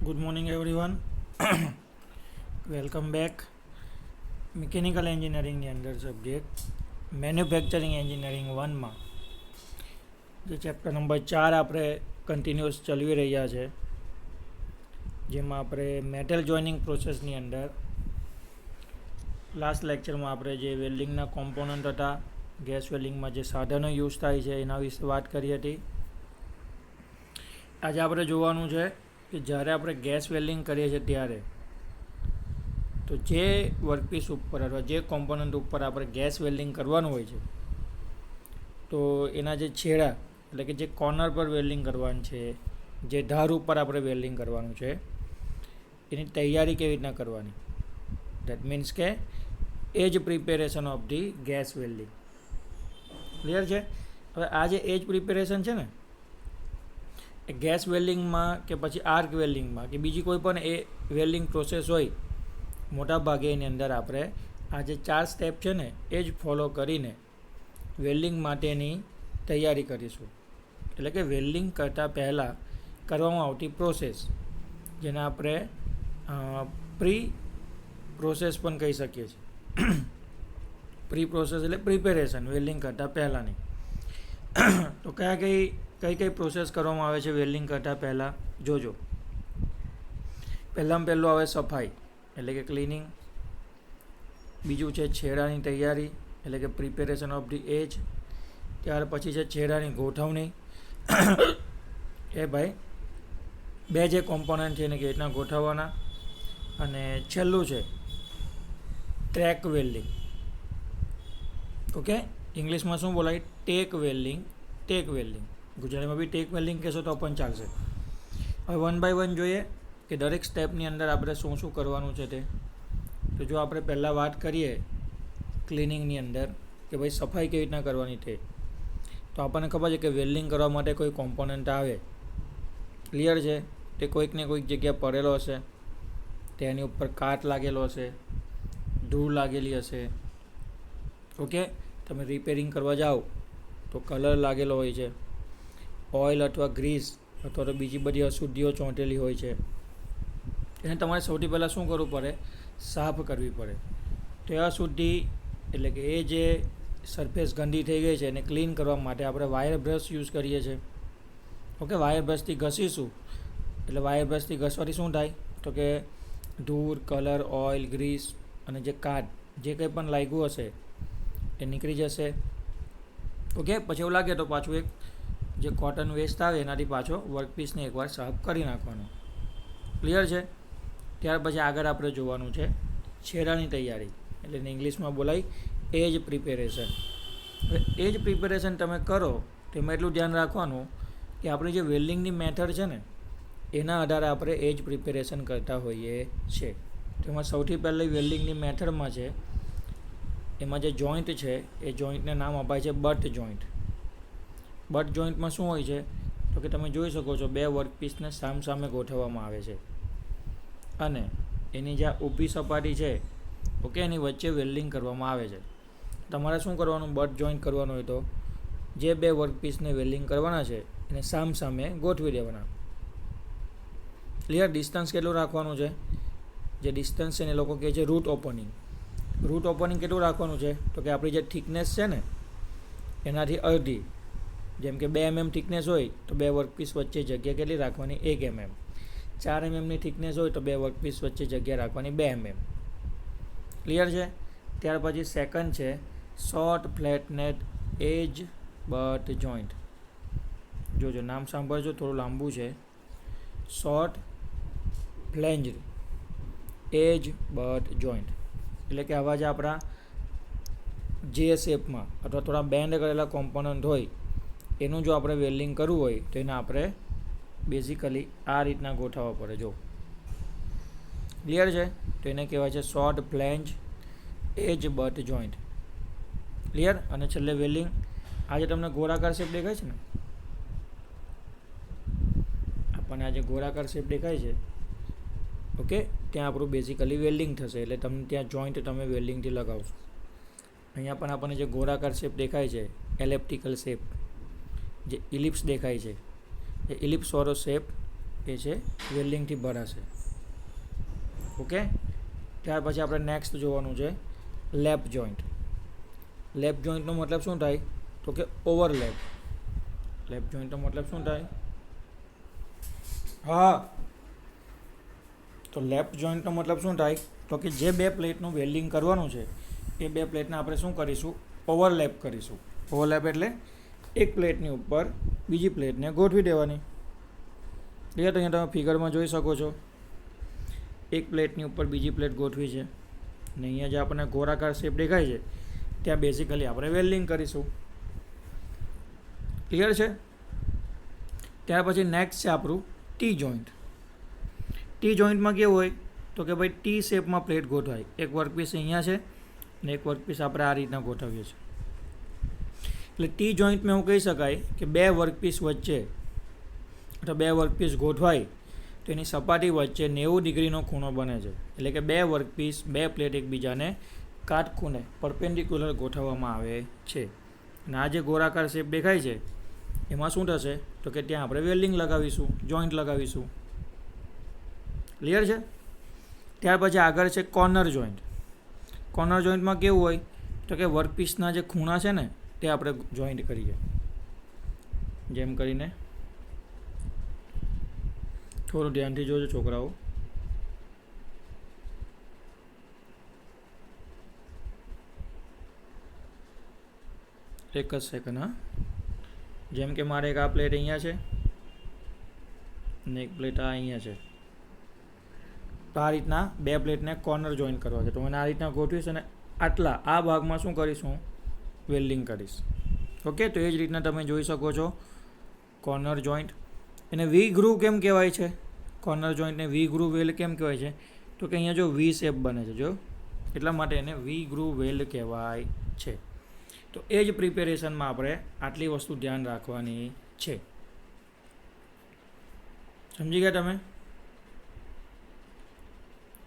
Good morning, everyone. Welcome back. Mechanical એન્જિનિયરિંગની અંદર subject manufacturing engineering 1માં જે ચેપ્ટર નંબર 4 આપણે કન્ટિન્યુઅસ ચલાવી રહ્યા છે, જેમાં આપણે મેટલ જોઈનિંગ પ્રોસેસની અંદર લાસ્ટ લેક્ચરમાં આપણે જે વેલ્ડિંગના કોમ્પોનન્ટ હતા, ગેસ વેલ્ડિંગમાં જે સાધનો યુઝ થાય છે એના વિશે વાત કરી હતી. આજે આપણે જોવાનું છે કે જ્યારે આપણે ગેસ વેલ્ડિંગ કરીએ છીએ ત્યારે તો જે વર્કપીસ ઉપર અથવા જે કોમ્પોનન્ટ ઉપર આપણે ગેસ વેલ્ડિંગ કરવાનું હોય છે તો એના જે છેડા એટલે કે જે કોર્નર પર વેલ્ડિંગ કરવાનું છે, જે ધાર ઉપર આપણે વેલ્ડિંગ કરવાનું છે, એની તૈયારી કેવી રીતના કરવાની. દેટ મીન્સ કે એજ preparation of the gas welding. Clear છે? હવે આ જે એજ પ્રિપેરેશન છે ને એ ગેસ વેલ્ડિંગમાં કે પછી આર્ક વેલ્ડિંગમાં કે બીજી કોઈ પણ એ વેલ્ડિંગ પ્રોસેસ હોય, મોટા ભાગે એની અંદર આપણે આ જે 4 સ્ટેપ છે ને એ જ ફોલો કરીને વેલ્ડિંગ માટેની તૈયારી કરીશું. એટલે કે વેલ્ડિંગ કરતાં પહેલાં કરવામાં આવતી પ્રોસેસ, જેને આપણે પ્રી પ્રોસેસ પણ કહી શકીએ છીએ. પ્રી પ્રોસેસ એટલે પ્રિપેરેશન વેલ્ડિંગ કરતાં પહેલાંની. તો કઈ પ્રોસેસ કરવામાં આવે છે વેલ્ડિંગ કરતાં પહેલાં જોજો. પહેલું આવે સફાઈ એટલે કે ક્લિનિંગ. બીજું છે છેડાની તૈયારી એટલે કે પ્રિપેરેશન ઓફ ધી એજ. ત્યાર પછી છે છેડાની ગોઠવણી. એ ભાઈ બે જે કોમ્પોનન્ટ છે એને કેવી રીતના ગોઠવવાના. અને છેલ્લું છે ટ્રેક વેલ્ડિંગ. ઓકે, ઇંગ્લિશમાં શું બોલાય? Tech welding. ગુજરાતીમાં બી ટેક વેલ્ડિંગ કહેશો તો પણ ચાલશે. હવે 1 by 1 જોઈએ કે દરેક સ્ટેપની અંદર આપણે શું શું કરવાનું છે તે. તો જો આપણે પહેલાં વાત કરીએ ક્લિનિંગની અંદર કે ભાઈ સફાઈ કેવી રીતના કરવાની તે, તો આપણને ખબર છે કે વેલ્ડિંગ કરવા માટે કોઈ કોમ્પોનન્ટ આવે. ક્લિયર છે? તે કોઈક ને કોઈક જગ્યા પડેલો હશે, તેની ઉપર કાટ લાગેલો હશે, ધૂળ લાગેલી હશે. ઓકે, તમે રિપેરિંગ કરવા જાઓ તો કલર લાગેલો હોય છે, ઓઇલ અથવા ગ્રીસ અથવા તો બીજી બધી અશુદ્ધિઓ ચોંટેલી હોય છે. એને તમારે સૌથી પહેલાં શું કરવું પડે? સાફ કરવી પડે. તો એ અશુદ્ધિ એટલે કે એ જે સરફેસ ગંદી થઈ ગઈ છે એને ક્લીન કરવા માટે આપણે વાયર બ્રશ યુઝ કરીએ છીએ. ઓકે, વાયર બ્રશથી ઘસીશું એટલે વાયર બ્રશથી ઘસવાથી શું થાય? તો કે ધૂળ, કલર, ઓઇલ, ગ્રીસ અને જે કાટ જે કંઈ પણ લાગ્યું હશે એ નીકળી જશે. ઓકે, પછી એવું લાગે તો પાછું એક જે કોટન વેસ્ટ આવે એનાથી પાછો વર્કપીસને એકવાર સાફ કરી નાખવાનો. ક્લિયર છે? ત્યાર પછી આગળ આપણે જોવાનું છે છેડાની તૈયારી એટલે ઇંગ્લિશમાં બોલાય એજ પ્રિપેરેશન. હવે એજ પ્રિપેરેશન તમે કરો તેમાં એટલું ધ્યાન રાખવાનું કે આપણી જે વેલ્ડિંગની મેથડ છે ને એના આધારે આપણે એજ પ્રિપેરેશન કરતા હોઈએ છીએ. તેમાં સૌથી પહેલાં વેલ્ડિંગની મેથડમાં છે એમાં જે જોઈન્ટ છે એ જોઈન્ટને નામ અપાય છે બટ જોઈન્ટ. બટ જોઈન્ટમાં શું હોય છે? તો કે તમે જોઈ શકો છો બે વર્કપીસને સામસામે ગોઠવવામાં આવે છે અને એની જે ઊભી સપાટી છે ઓકે એની વચ્ચે વેલ્ડિંગ કરવામાં આવે છે. તમારે શું કરવાનું? બટ જોઈન્ટ કરવાનું હોય તો જે બે વર્કપીસને વેલ્ડિંગ કરવાના છે એને સામસામે ગોઠવી દેવાના. ક્લિયર? ડિસ્ટન્સ કેટલું રાખવાનું છે? જે ડિસ્ટન્સ છે ને એ લોકો કહે છે રૂટ ઓપનિંગ. રૂટ ઓપનિંગ કેટલું રાખવાનું છે? તો કે આપણી જે થિકનેસ છે ને એનાથી અડધી. જેમ કે 2 mm થિકનેસ હોય તો બે વર્કપીસ વચ્ચે જગ્યા કેટલી રાખવાની? 1 mm. 4 mmની થિકનેસ હોય તો બે વર્કપીસ વચ્ચે જગ્યા રાખવાની 2 mm. ક્લિયર છે? ત્યાર પછી સેકન્ડ છે શોર્ટ ફ્લેટ નેટ એજ બટ જોઈન્ટ. જોજો નામ સાંભળજો, થોડું લાંબુ છે. શોર્ટ ફ્લેન્જ્ડ એજ બટ જોઈન્ટ એટલે કે આવા જ આપણા જે શેપમાં અથવા થોડા બેન્ડ કરેલા કોમ્પોનન્ટ હોય એનું જો આપણે વેલ્ડિંગ કરવું હોય તો એને આપણે બેઝિકલી આ રીતના ગોઠવવા પડે. જો ક્લિયર છે? તો એને કહેવાય છે શોર્ટ ફ્લેન્જ એજ બટ જોઈન્ટ. ક્લિયર? અને છેલ્લે વેલ્ડિંગ. આજે તમને ગોળાકાર શેપ દેખાય છે ને, આપણને આજે ગોળાકાર શેપ દેખાય છે. ઓકે, ત્યાં આપણું બેઝિકલી વેલ્ડિંગ થશે એટલે તમને ત્યાં જોઈન્ટ તમે વેલ્ડિંગથી લગાવશો. અહીંયા પણ આપણને જે ગોળાકાર શેપ દેખાય છે એલિપ્ટિકલ શેપ, જે ઇલિપ્સ દેખાય છે એ ઇલિપ્સવાળો શેપ એ છે વેલ્ડિંગથી ભરાશે. ઓકે, ત્યાર પછી આપણે નેક્સ્ટ જોવાનું છે લેપ જોઈન્ટ. લેપ જોઈન્ટનો મતલબ શું થાય? તો કે ઓવરલેપ. લેપ જોઈન્ટનો મતલબ શું થાય? હા, તો લેપ જોઈન્ટનો મતલબ શું થાય? તો કે જે બે પ્લેટનું વેલ્ડિંગ કરવાનું છે એ બે પ્લેટને આપણે શું કરીશું? ઓવરલેપ કરીશું. ઓવરલેપ એટલે એક પ્લેટની ઉપર બીજી પ્લેટને ગોઠવી દેવાની. ક્લિયર? તો અહીંયા તમે ફિગરમાં જોઈ શકો છો, એક પ્લેટની ઉપર બીજી પ્લેટ ગોઠવી છે ને અહીંયા જે આપણને ગોળાકાર શેપ દેખાય છે ત્યાં બેઝિકલી આપણે વેલ્ડિંગ કરીશું. ક્લિયર છે? ત્યાર પછી નેક્સ્ટ છે આપણું ટી જોઈન્ટ. ટી જોઈન્ટમાં કેવું હોય? તો કે ભાઈ ટી શેપમાં પ્લેટ ગોઠવાય. એક વર્કપીસ અહીંયા છે અને એક વર્કપીસ આપણે આ રીતના ગોઠવીએ છીએ. એટલે ટી જોઈન્ટમાં એવું કહી શકાય કે બે વર્કપીસ વચ્ચે અથવા બે વર્કપીસ ગોઠવાય તો એની સપાટી વચ્ચે 90 ડિગ્રીનો ખૂણો બને છે. એટલે કે બે વર્કપીસ, બે પ્લેટ એકબીજાને કાટખૂણે પરપેન્ડિક્યુલર ગોઠવવામાં આવે છે. અને આ જે ગોળાકાર શેપ દેખાય છે એમાં શું થશે? તો કે ત્યાં આપણે વેલ્ડિંગ લગાવીશું, જોઈન્ટ લગાવીશું. ક્લિયર છે? ત્યાર પછી આગળ છે કોર્નર જોઈન્ટ. કોર્નર જોઈન્ટમાં કેવું હોય? તો કે વર્કપીસના જે ખૂણા છે ને તે આપણે જોઈન્ટ કરીએ. જેમ કરીને થોડું ધ્યાનથી જોજો છોકરાઓ. એક જ સેકન્ડ. હા, જેમ કે મારે એક આ પ્લેટ અહીંયા છે અને એક પ્લેટ આ અહીંયા છે. તો આ રીતના બે પ્લેટને કોર્નર જોઈન્ટ કરવા છે. તો મને આ રીતના ગોઠવીશ અને આટલા આ ભાગમાં શું કરીશું? વેલ્ડિંગ કરીશ. ઓકે, તો એ જ રીતના તમે જોઈ શકો છો કોર્નર જોઈન્ટ. એને વી ગ્રુવ કેમ કહેવાય છે? કોર્નર જોઈન્ટને વી ગ્રુવ વેલ્ડ કેમ કહેવાય છે? તો કે અહીંયા જો વી શેપ બને છે, જો એટલા માટે એને વી ગ્રુવ વેલ્ડ કહેવાય છે. તો એ જ પ્રિપેરેશનમાં આપણે આટલી વસ્તુ ધ્યાન રાખવાની છે. સમજી ગયા તમે?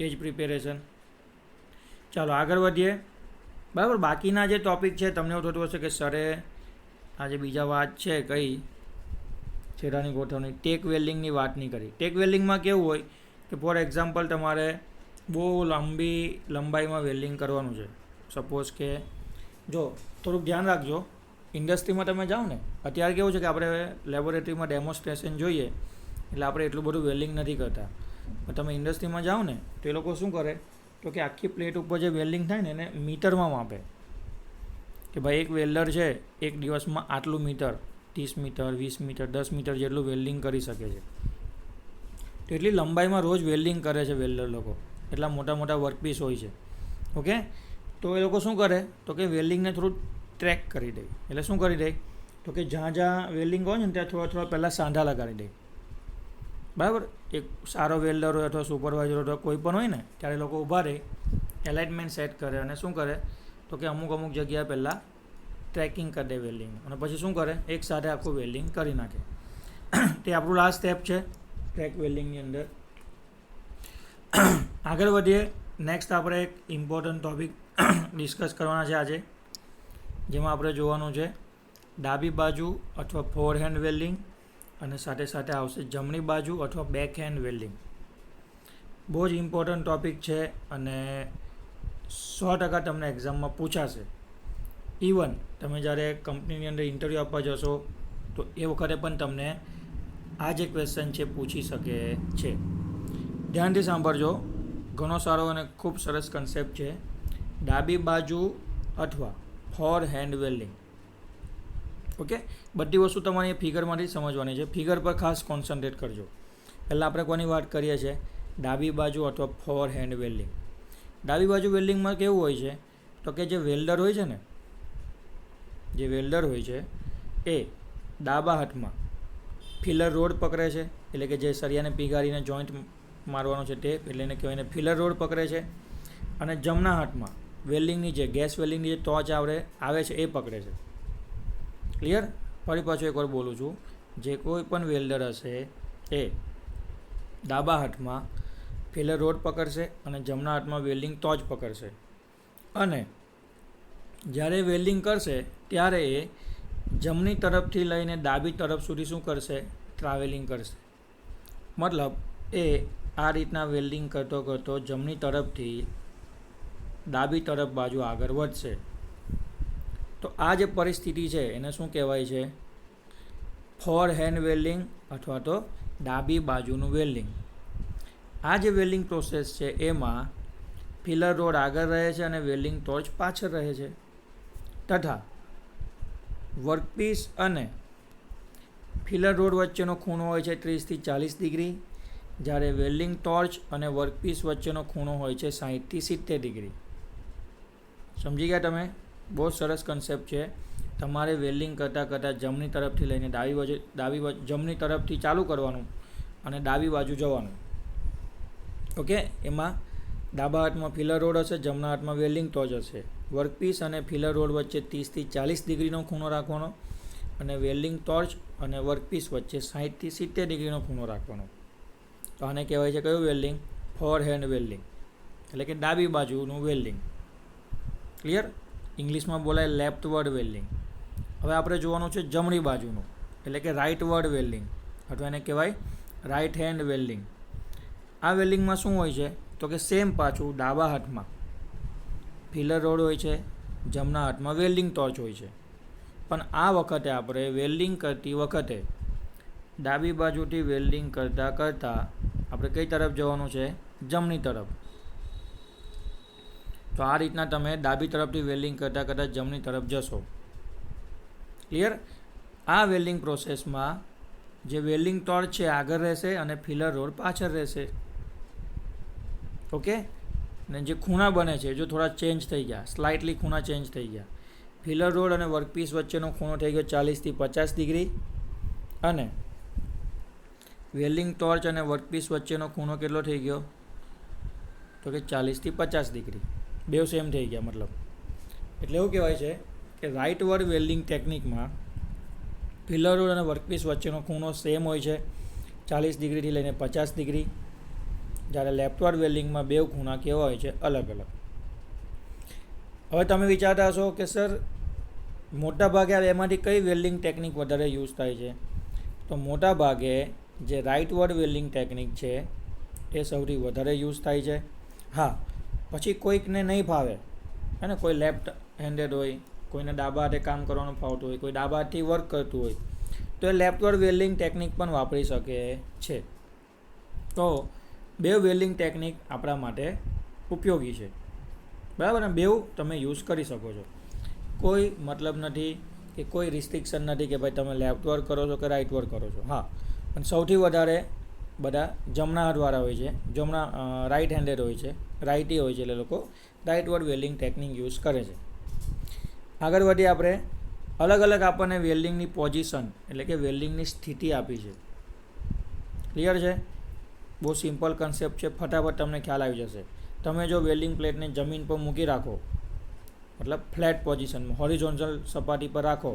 એ જ પ્રિપેરેશન. ચાલો આગળ વધીએ. બરાબર, બાકીના જે ટૉપિક છે તમને એવું થતું હશે કે સરે આ જે બીજા વાત છે કઈ છેડાની ગોઠવણી, ટેક વેલ્ડિંગની વાત નહીં કરી. ટેક વેલ્ડિંગમાં કેવું હોય કે ફોર એક્ઝામ્પલ તમારે બહુ લંબાઈમાં વેલ્ડિંગ કરવાનું છે. સપોઝ કે જો થોડુંક ધ્યાન રાખજો, ઇન્ડસ્ટ્રીમાં તમે જાઓ ને, અત્યારે કેવું છે કે આપણે લેબોરેટરીમાં ડેમોન્સ્ટ્રેશન જોઈએ એટલે આપણે એટલું બધું વેલ્ડિંગ નથી કરતા. પણ તમે ઇન્ડસ્ટ્રીમાં જાઓ ને તો એ લોકો શું કરે? તો કે આખી પ્લેટ ઉપર જે વેલ્ડિંગ થાય ને એને મીટરમાં માપે કે ભાઈ એક વેલ્ડર છે એક દિવસમાં આટલું મીટર, 30 મીટર, 20 મીટર, 10 મીટર જેટલું વેલ્ડિંગ કરી શકે છે. તો એટલી લંબાઈમાં રોજ વેલ્ડિંગ કરે છે વેલ્ડર લોકો. એટલા મોટા મોટા વર્કપીસ હોય છે. ઓકે, તો એ લોકો શું કરે? તો કે વેલ્ડિંગને થોડું ટ્રેક કરી દે. એટલે શું કરી દે? તો કે જ્યાં વેલ્ડિંગ હોય ને ત્યાં થોડા પહેલાં સાંધા લગાડી દે. બરાબર, એક સારો વેલ્ડર હોય અથવા સુપરવાઇઝર હોય કોઈ પણ હોય ને ત્યારે લોકો ઊભા રહે, એલાઇનમેન્ટ સેટ કરે અને શું કરે? તો કે અમુક જગ્યાએ પહેલાં ટ્રેકિંગ કરી દે વેલ્ડિંગ અને પછી શું કરે? એક સાથે આખું વેલ્ડિંગ કરી નાખે. તે આપણું લાસ્ટ સ્ટેપ છે ટ્રેક વેલ્ડિંગની અંદર. આગળ વધીએ. નેક્સ્ટ આપણે એક ઇમ્પોર્ટન્ટ ટૉપિક ડિસ્કસ કરવાના છે આજે, જેમાં આપણે જોવાનું છે ડાબી બાજુ અથવા ફોર હેન્ડ વેલ્ડિંગ અને સાથે સાથે આવશે જમણી બાજુ અથવા બેક હેન્ડ વેલ્ડિંગ. બહુ જ ઇમ્પોર્ટન્ટ ટૉપિક છે અને 100% તમને એક્ઝામમાં પૂછાશે. ઇવન તમે જ્યારે કંપનીની અંદર ઇન્ટરવ્યૂ આપવા જશો તો એ વખતે પણ તમને આ જે ક્વેશ્ચન છે પૂછી શકે છે. ધ્યાનથી સાંભળજો, ઘણો સારો અને ખૂબ સરસ કન્સેપ્ટ છે. ડાબી બાજુ અથવા ફોર હેન્ડ વેલ્ડિંગ. ઓકે, બધી વસ્તુ તમારી ફિગરમાંથી સમજવાની છે. ફિગર પર ખાસ કોન્સન્ટ્રેટ કરજો. પહેલાં આપણે કોની વાત કરીએ છીએ? ડાબી બાજુ અથવા ફોર હેન્ડ વેલ્ડિંગ. ડાબી બાજુ વેલ્ડિંગમાં કેવું હોય છે? તો કે જે વેલ્ડર હોય છે ને, જે વેલ્ડર હોય છે એ ડાબા હાથમાં ફિલર રોડ પકડે છે. એટલે કે જે સળિયાને પીગારીને જોઈન્ટ મારવાનો છે તે, એટલે એને કહેવાય ફિલર રોડ પકડે છે. અને જમણા હાથમાં વેલ્ડિંગની જે ગેસ વેલ્ડિંગની જે ટોચ આવે છે એ પકડે છે. ક્લિયર? ફરી પાછું એકવાર બોલું છું, જે કોઈ પણ વેલ્ડર હશે એ ડાબા હાથમાં ફિલર રોડ પકડશે અને જમણા હાથમાં વેલ્ડિંગ ટોચ પકડશે. અને જ્યારે વેલ્ડિંગ કરશે ત્યારે એ જમણી તરફથી લઈને ડાબી તરફ સુધી શું કરશે? ટ્રાવેલિંગ કરશે. મતલબ એ આ રીતના વેલ્ડિંગ કરતો કરતો જમણી તરફથી ડાબી તરફ બાજુ આગળ વધશે. તો આ જે પરિસ્થિતિ છે એને શું કહેવાય છે? ફોર હેન્ડ વેલ્ડિંગ અથવા તો ડાબી બાજુનું વેલ્ડિંગ. આ જે વેલ્ડિંગ પ્રોસેસ છે એમાં ફિલર રોડ આગળ રહે છે અને વેલ્ડિંગ ટોર્ચ પાછળ રહે છે, તથા વર્કપીસ અને ફિલર રોડ વચ્ચેનો ખૂણો હોય છે 30 થી 40 ડિગ્રી, જ્યારે વેલ્ડિંગ ટોર્ચ અને વર્કપીસ વચ્ચેનો ખૂણો હોય છે 60 થી 70 ડિગ્રી. સમજી ગયા તમે? બહુ સરસ કન્સેપ્ટ છે. તમારે વેલ્ડિંગ કરતાં જમણી તરફથી લઈને જમણી તરફથી ચાલુ કરવાનું અને ડાબી બાજુ જવાનું. ઓકે, એમાં ડાબા હાથમાં ફિલર રોડ હશે, જમણા હાથમાં વેલ્ડિંગ ટોર્ચ હશે. વર્કપીસ અને ફિલર રોડ વચ્ચે 30 થી 40 ડિગ્રીનો ખૂણો રાખવાનો અને વેલ્ડિંગ ટોર્ચ અને વર્કપીસ વચ્ચે 60 થી 70 ડિગ્રીનો ખૂણો રાખવાનો. તો આને કહેવાય છે કયું વેલ્ડિંગ? ફોર હેન્ડ વેલ્ડિંગ, એટલે કે ડાબી બાજુનું વેલ્ડિંગ. ક્લિયર? ઇંગ્લિશમાં બોલાય લેફ્ટવર્ડ વેલ્ડિંગ. હવે આપણે જોવાનું છે જમણી બાજુનું, એટલે કે રાઇટવર્ડ વેલ્ડિંગ, અથવા એને કહેવાય રાઇટ હેન્ડ વેલ્ડિંગ. આ વેલ્ડિંગમાં શું હોય છે? તો કે સેમ પાછું ડાબા હાથમાં ફિલર રોડ હોય છે, જમણા હાથમાં વેલ્ડિંગ ટોર્ચ હોય છે. પણ આ વખતે આપણે વેલ્ડિંગ કરતી વખતે ડાબી બાજુથી વેલ્ડિંગ કરતાં આપણે કઈ તરફ જવાનું છે? જમણી તરફ. તો આ રીતના તમે ડાબી તરફથી વેલ્ડિંગ કરતાં જમણી તરફ જશો. ક્લિયર? આ વેલ્ડિંગ પ્રોસેસમાં જે વેલ્ડિંગ ટોર્ચ છે આગળ રહેશે અને ફિલર રોડ પાછળ રહેશે. ઓકે, અને જે ખૂણા બને છે જો થોડા ચેન્જ થઈ ગયા, સ્લાઇટલી ખૂણા ચેન્જ થઈ ગયા. ફિલર રોડ અને વર્કપીસ વચ્ચેનો ખૂણો થઈ ગયો 40 થી 50 ડિગ્રી, અને વેલ્ડિંગ ટોર્ચ અને વર્કપીસ વચ્ચેનો ખૂણો કેટલો થઈ ગયો? તો કે 40 થી 50 ડિગ્રી. બેવ સેમ થઈ ગયા મતલબ. એટલે એવું કહેવાય છે કે રાઇટવર્ડ વેલ્ડિંગ ટેકનિકમાં ફિલર રોડ અને વર્કપીસ વચ્ચેનો ખૂણો સેમ હોય છે 40 ડિગ્રીથી લઈને 50 ડિગ્રી, જ્યારે લેફ્ટવર્ડ વેલ્ડિંગમાં બેવ ખૂણા કેવા હોય છે? અલગ અલગ. હવે તમે વિચારતા હશો કે સર મોટા ભાગે આ એમાંથી કઈ વેલ્ડિંગ ટેકનિક વધારે યુઝ થાય છે? તો મોટા ભાગે જે રાઇટવર્ડ વેલ્ડિંગ ટેકનિક છે એ સૌથી વધારે યુઝ થાય છે. હા, પછી કોઈકને નહીં ફાવે, હે ને, કોઈ લેફ્ટ હેન્ડેડ હોય, કોઈને ડાબા હાથે કામ કરવાનું ફાવતું હોય, કોઈ ડાબા હાથથી વર્ક કરતું હોય, તો એ લેફ્ટવર્ડ વેલ્ડિંગ ટેકનિક પણ વાપરી શકે છે. તો બે વેલ્ડિંગ ટેકનિક આપણા માટે ઉપયોગી છે, બરાબર ને? બેવ તમે યુઝ કરી શકો છો. કોઈ મતલબ નથી કે કોઈ રિસ્ટ્રિક્શન નથી કે ભાઈ તમે લેફ્ટ વર્ક કરો છો કે રાઇટ વર્ક કરો છો. હા, પણ સૌથી વધારે બધા જમણા હાથવાળા હોય છે, રાઇટ હેન્ડેડ હોય છે, રાઇટી હોય છે, એટલે લોકો રાઇટવર્ડ વેલ્ડિંગ ટેકનિક યુઝ કરે છે. આગળ વધીએ આપણે. અલગ અલગ આપણને વેલ્ડિંગની પોઝિશન એટલે કે વેલ્ડિંગની સ્થિતિ આપી છે. ક્લિયર છે? બહુ સિમ્પલ કન્સેપ્ટ છે, ફટાફટ તમને ખ્યાલ આવી જશે. તમે જો વેલ્ડિંગ પ્લેટને જમીન પર મૂકી રાખો, મતલબ ફ્લેટ પોઝિશનમાં હોરિઝોન્ટલ સપાટી પર રાખો,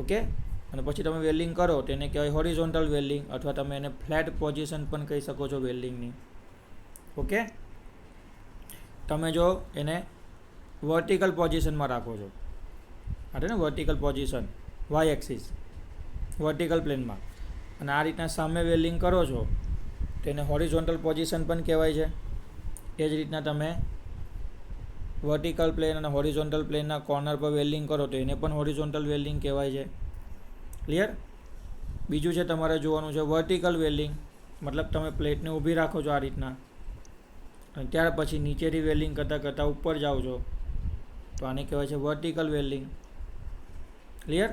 ઓકે, અને પછી તમે વેલ્ડિંગ કરો તો એને કહેવાય હોરિઝોન્ટલ વેલ્ડિંગ, અથવા તમે એને ફ્લેટ પોઝિશન પણ કહી શકો છો વેલ્ડિંગની. ઓકે, તમે જો એને વર્ટિકલ પોઝિશનમાં રાખો છો, એટલે ને vertical position Y axis vertical પ્લેનમાં, અને આ રીતના સામે વેલ્ડિંગ કરો છો તો એને હોરિઝોન્ટલ પોઝિશન પણ કહેવાય છે. એ જ રીતના તમે વર્ટિકલ પ્લેન અને હોરિઝોન્ટલ પ્લેનના કોર્નર પર વેલ્ડિંગ કરો તો એને પણ હોરિઝોન્ટલ વેલ્ડિંગ કહેવાય છે. ક્લિયર? બીજું છે તમારે જોવાનું છે વર્ટિકલ વેલ્ડિંગ, મતલબ તમે પ્લેટને ઊભી રાખો છો આ રીતના, અને ત્યાર પછી નીચેથી વેલ્ડિંગ કરતાં ઉપર જાઓ છો તો આને કહેવાય છે વર્ટિકલ વેલ્ડિંગ. ક્લિયર?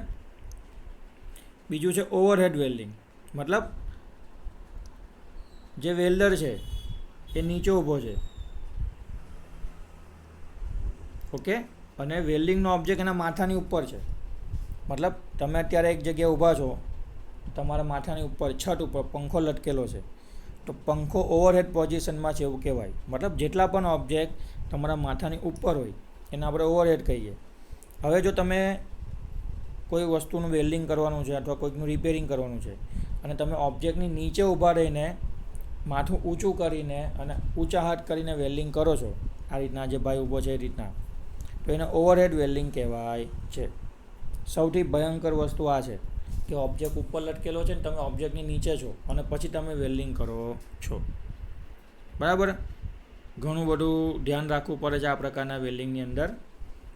બીજું છે ઓવરહેડ વેલ્ડિંગ, મતલબ જે વેલ્ડર છે એ નીચે ઊભો છે, ઓકે, અને વેલ્ડિંગનો ઓબ્જેક્ટ એના માથાની ઉપર છે. મતલબ તમે અત્યારે એક જગ્યાએ ઊભા છો, તમારા માથાની ઉપર છત ઉપર પંખો લટકેલો છે, તો પંખો ઓવરહેડ પોઝિશનમાં છે એવું કહેવાય. મતલબ જેટલા પણ ઓબ્જેક્ટ તમારા માથાની ઉપર હોય એને આપણે ઓવરહેડ કહીએ. હવે જો તમે કોઈ વસ્તુનું વેલ્ડિંગ કરવાનું છે અથવા કોઈકનું રિપેરિંગ કરવાનું છે અને તમે ઓબ્જેક્ટની નીચે ઊભા રહીને માથું ઊંચું કરીને અને ઊંચા હાથ કરીને વેલ્ડિંગ કરો છો, આ રીતના જે ભાઈ ઊભો છે એ રીતના, તો એને ઓવરહેડ વેલ્ડિંગ કહેવાય છે. સૌથી ભયંકર વસ્તુ આ છે કે ઓબ્જેક્ટ ઉપર લટકેલો છે ને તમે ઓબ્જેક્ટની નીચે છો અને પછી તમે વેલ્ડિંગ કરો છો. બરાબર. ઘણું બધું ધ્યાન રાખવું પડે છે આ પ્રકારના વેલ્ડિંગની અંદર.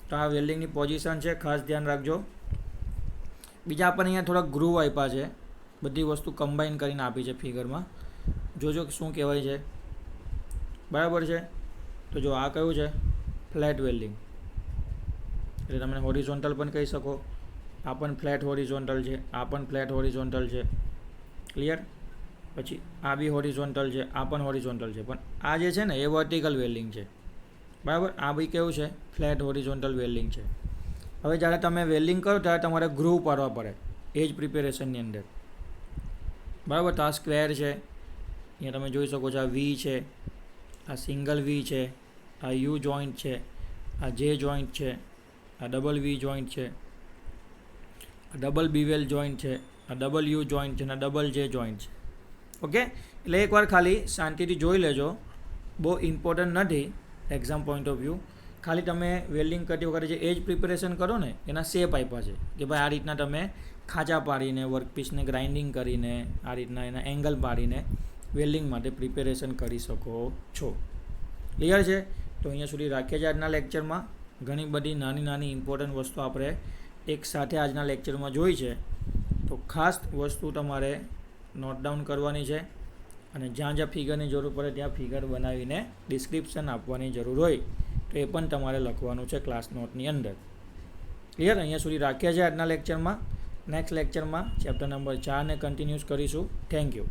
તો આ વેલ્ડિંગની પોઝિશન છે, ખાસ ધ્યાન રાખજો. બીજા આપણને અહીંયા થોડા ગ્રુવ આપ્યા છે, બધી વસ્તુ કમ્બાઈન કરીને આપી છે ફિગરમાં. જોજો શું કહેવાય છે. બરાબર છે. તો જો આ કયું છે ફ્લેટ વેલ્ડિંગ, એટલે તમે હોરિઝોન્ટલ પણ કહી શકો. આ પણ ફ્લેટ હોરિઝોન્ટલ છે, આ પણ ફ્લેટ હોરિઝોન્ટલ છે. ક્લિયર. પછી આ બી હોરિઝોન્ટલ છે, આ પણ હોરિઝોન્ટલ છે, પણ આ જે છે ને એ વર્ટિકલ વેલ્ડિંગ છે. બરાબર. આ બી કેવું છે ફ્લેટ હોરિઝોન્ટલ વેલ્ડિંગ છે. હવે જ્યારે તમે વેલ્ડિંગ કરો ત્યારે તમારે ગ્રુવ પાડવા પડે એજ પ્રિપેરેશનની અંદર. બરાબર. તો આ સ્ક્વેર છે, અહીંયા તમે જોઈ શકો છો. આ વી છે, આ સિંગલ વી છે, આ યુ જોઈન્ટ છે, આ જે જોઈન્ટ છે, આ ડબલ વી જોઈન્ટ છે, આ ડબલ બીવેલ જોઈન્ટ છે, આ ડબલ યુ જોઈન્ટ છે અને ડબલ જે જોઈન્ટ છે. ઓકે. એટલે એકવાર ખાલી શાંતિથી જોઈ લેજો, બહુ ઇમ્પોર્ટન્ટ નથી એક્ઝામ પોઈન્ટ ઓફ વ્યૂ. ખાલી તમે વેલ્ડિંગ કરતી વખતે જે એજ પ્રિપેરેશન કરો ને એના શેપ આપ્યા છે કે ભાઈ આ રીતના તમે ખાંચા પાડીને વર્કપીસને ગ્રાઇન્ડિંગ કરીને આ રીતના એના એંગલ પાડીને વેલ્ડિંગ માટે પ્રિપેરેશન કરી શકો છો. ક્લિયર છે. તો અહીંયા સુધી રાખીએ છીએ આજના લેક્ચરમાં. ઘણી બધી નાની નાની ઇમ્પોર્ટન્ટ વસ્તુ આપણે એક સાથે આજના લેક્ચરમાં જોઈ છે. તો ખાસ વસ્તુ તમારે નોટ ડાઉન કરવાની છે અને જ્યાં જ્યાં ફિગરની જરૂર પડે ત્યાં ફિગર બનાવીને ડિસ્ક્રિપ્શન આપવાની જરૂર હોય તો એ પણ તમારે લખવાનું છે ક્લાસ નોટની અંદર. ક્લિયર. અહીંયા સુધી રાખીએ છીએ આજના લેક્ચરમાં. નેક્સ્ટ લેક્ચરમાં ચેપ્ટર નંબર 4 ને કન્ટિન્યુઅસ કરીશું. Thank you.